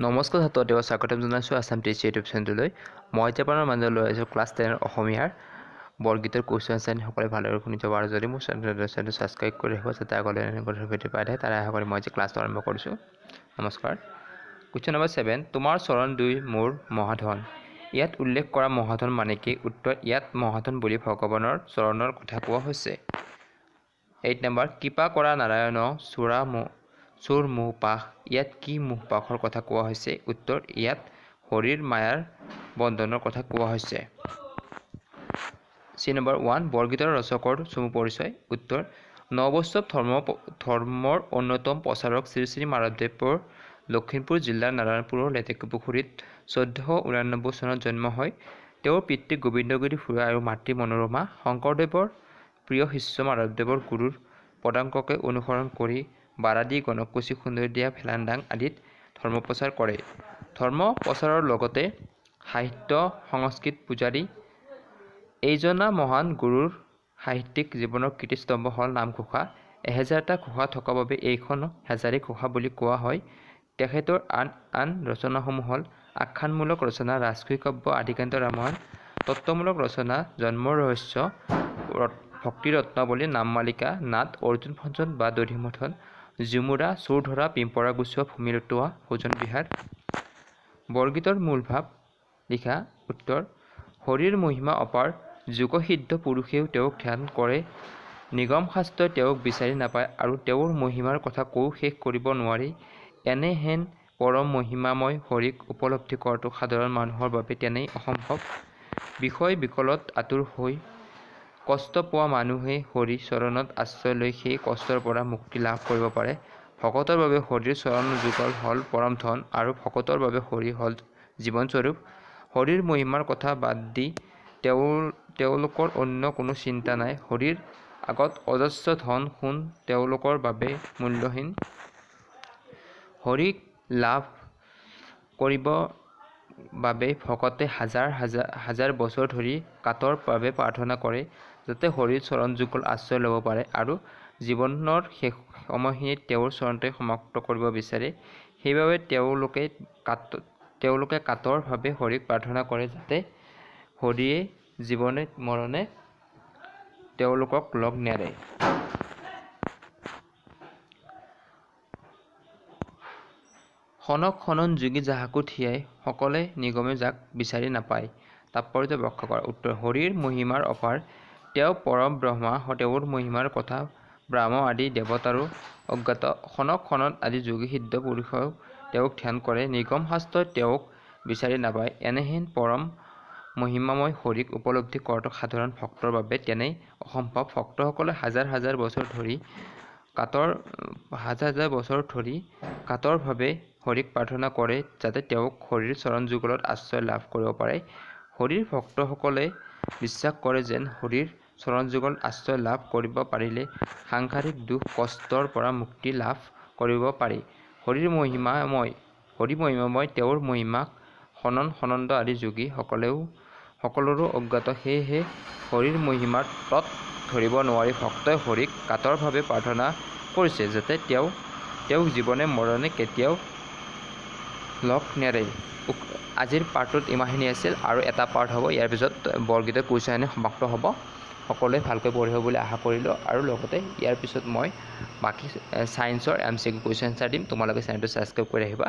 নমস্কাৰ ছাত্ৰসকলক স্বাগতম জনাইছোঁ আসাম টিচ ইউটিউব চেনেললৈ। মই জাপানৰ মাজত লৈ আহিছোঁ ক্লাছ 10 অসমীয়াৰ বৰগীতৰ কুৱেশ্যন আনসাৰ সকলে ভালদৰে শুনি যাব আৰু যদি মোৰ চেনেলটো ছাবস্ক্ৰাইব কৰি ৰাখিব যাতে আগলৈ এনেকুৱা ভিডিঅ' পাই থাকে তাৰে আশা কৰি মই আজি ক্লাছটো আৰম্ভ কৰিছোঁ। নমস্কাৰ। কুৱেশ্যন নম্বৰ 7 তোমাৰ চৰণ দুই মোৰ মহাধন। ইয়াত উল্লেখ কৰা মহাধন মানে কি? উত্তৰ ইয়াত মহাধন বুলি ভগৱানৰ চৰণৰ কথা কোৱা হৈছে। 8 নম্বৰ কৃপা কৰা নাৰায়ণ চোৰ মোহ পাশ। ইয়াত কি মোহ পাশৰ কথা কোৱা হৈছে? উত্তৰ ইয়াত হৰিৰ মায়াৰ বন্ধনৰ কথা কোৱা হৈছে। চি নম্বৰ 1 বৰগীতৰ ৰচকৰ চমু পৰিচয়। উত্তৰ নৱবৈষ্ণৱ ধৰ্মৰ অন্যতম প্ৰচাৰক শ্ৰী শ্ৰী মাধৱদেৱৰ লখিমপুৰ জিলাৰ নাৰায়ণপুৰৰ লেটেকুপুখুৰীত 1489 চনত জন্ম হয়। তেওঁৰ পিতৃ গোবিন্দগিৰি ফুৰা আৰু মাতৃ মনোৰমা। শংকৰদেৱৰ প্ৰিয় শিষ্য মাধৱদেৱৰ গুৰুৰ পদাংককে অনুসৰণ কৰি বাৰাদি গণককুছি সুন্দৰীদিয়া ভেলান্দাং আদিত ধৰ্ম প্ৰচাৰ কৰে। ধৰ্ম প্ৰচাৰৰ লগতে সাহিত্য সংস্কৃত পূজাৰী এইজনা মহান গুৰুৰ সাহিত্যিক জীৱনৰ কীৰ্তিস্তম্ভ হ'ল নামঘোষা। 1000টা ঘোষা থকা বাবে এইখন হেজাৰী ঘোষা বুলি কোৱা হয়। তেখেতৰ আন ৰচনাসমূহ হ'ল আখ্যানমূলক ৰচনা ৰাজকীয় কাব্য আদিকান্ত ৰামায়ণ, তত্ত্বমূলক ৰচনা জন্মৰ ৰহস্য, ভক্তিৰত্নাৱলী, নামমালিকা, নাট, অৰ্জুন ভঞ্জন বা দধিমথন, ঝুমুৰা, চোৰ ধৰা, পিম্পৰা গুচোৱা, ভূমি লুটোৱা, ভোজন বিহাৰ। বৰগীতৰ মূল ভাৱ লিখা। উত্তৰ হৰিৰ মহিমা অপাৰ, যোগসিদ্ধ পুৰুষেও তেওঁক ধ্যান কৰে। নিগম শাস্ত্ৰই তেওঁক বিচাৰি নাপায় আৰু তেওঁৰ মহিমাৰ কথা কৈ শেষ কৰিব নোৱাৰি। এনেহেন পৰম মহিমাময় হৰিক উপলব্ধি কৰাটো সাধাৰণ মানুহৰ বাবে তেনেই অসম্ভৱ। বিষয় বিকলত আতুৰ হৈ কষ্ট পোৱা মানুহে হৰি চৰণত আশ্ৰয় লৈ সেই কষ্টৰ পৰা মুক্তি লাভ কৰিব পাৰে। ভকতৰ বাবে হৰিৰ চৰণ যুগল হ'ল পৰম ধন আৰু ভকতৰ বাবে হৰি হ'ল জীৱনস্বৰূপ। হৰিৰ মহিমাৰ কথা বাদ দি তেওঁলোকৰ অন্য কোনো চিন্তা নাই। হৰিৰ আগত অজস্ৰ ধন সোণ তেওঁলোকৰ বাবে মূল্যহীন। হৰিক লাভ কৰিব বাবে ভকতে হাজাৰ বছৰ ধৰি কাতৰ বাবে প্ৰাৰ্থনা কৰে যাতে হৰিৰ চৰণ যুগল আশ্ৰয় ল'ব পাৰে আৰু জীৱনৰ শেষ সময়খিনিত তেওঁৰ চৰণতে সমাপ্ত কৰিব বিচাৰে। সেইবাবে তেওঁলোকে কাতৰভাৱে হৰিক প্ৰাৰ্থনা কৰে যাতে হৰিয়ে জীৱনে মৰণে তেওঁলোকক লগ নেৰে। খনক খনন যোগী যাহাকো থিয়াই সকলে নিগমে যাক বিচাৰি নাপায়। তাৎপৰ্য ব্যাখ্যা কৰা। উত্তৰ হৰিৰ মহিমাৰ অপাৰ, তেওঁ পৰম ব্ৰহ্মা, তেওঁৰ মহিমাৰ কথা ব্ৰহ্ম আদি দেৱতাৰো অজ্ঞাত। খনক খনন আদি যোগী সিদ্ধ পুৰুষেও তেওঁক ধ্যান কৰে। নিগম শাস্ত্ৰই তেওঁক বিচাৰি নাপায়। এনেহেন পৰম মহিমাময় হৰিক উপলব্ধি কৰাটো সাধাৰণ ভক্তৰ বাবে তেনেই অসম্ভৱ। ভক্তসকলে হাজাৰ হাজাৰ বছৰ ধৰি কাতৰভাৱে হৰিক প্ৰাৰ্থনা কৰে যাতে তেওঁক হৰিৰ চৰণ যুগলত আশ্ৰয় লাভ কৰিব পাৰে। হৰিৰ ভক্তসকলে বিশ্বাস কৰে যেন হৰিৰ চৰণ যুগলত আশ্ৰয় লাভ কৰিব পাৰিলে সাংসাৰিক দুখ কষ্টৰ পৰা মুক্তি লাভ কৰিব পাৰি। হৰি মহিমাময়, তেওঁৰ মহিমাক সনন্দ আদি যোগী সকলৰো অজ্ঞাত। সেয়েহে হৰিৰ মহিমাৰ তত ধৰিব নোৱাৰি ভক্তই হৰিক কাতৰভাৱে প্ৰাৰ্থনা কৰিছে যাতে তেওঁক জীৱনে মৰণে কেতিয়াও লগ নেৰে। আজিৰ পাৰ্টটোত ইমানখিনি আছিল আৰু এটা পাৰ্ট হ'ব, ইয়াৰ পিছত বৰগীতৰ কুৱেশ্যন সমাপ্ত হ'ব। সকলোৱে ভালকৈ পঢ়িব বুলি আশা কৰিলোঁ আৰু লগতে ইয়াৰ পিছত মই বাকী ছায়েন্সৰ MCQ কুৱেশ্যন আনচাৰ দিম। তোমালোকে চেনেলটো ছাবস্ক্ৰাইব কৰি ৰাখিবা।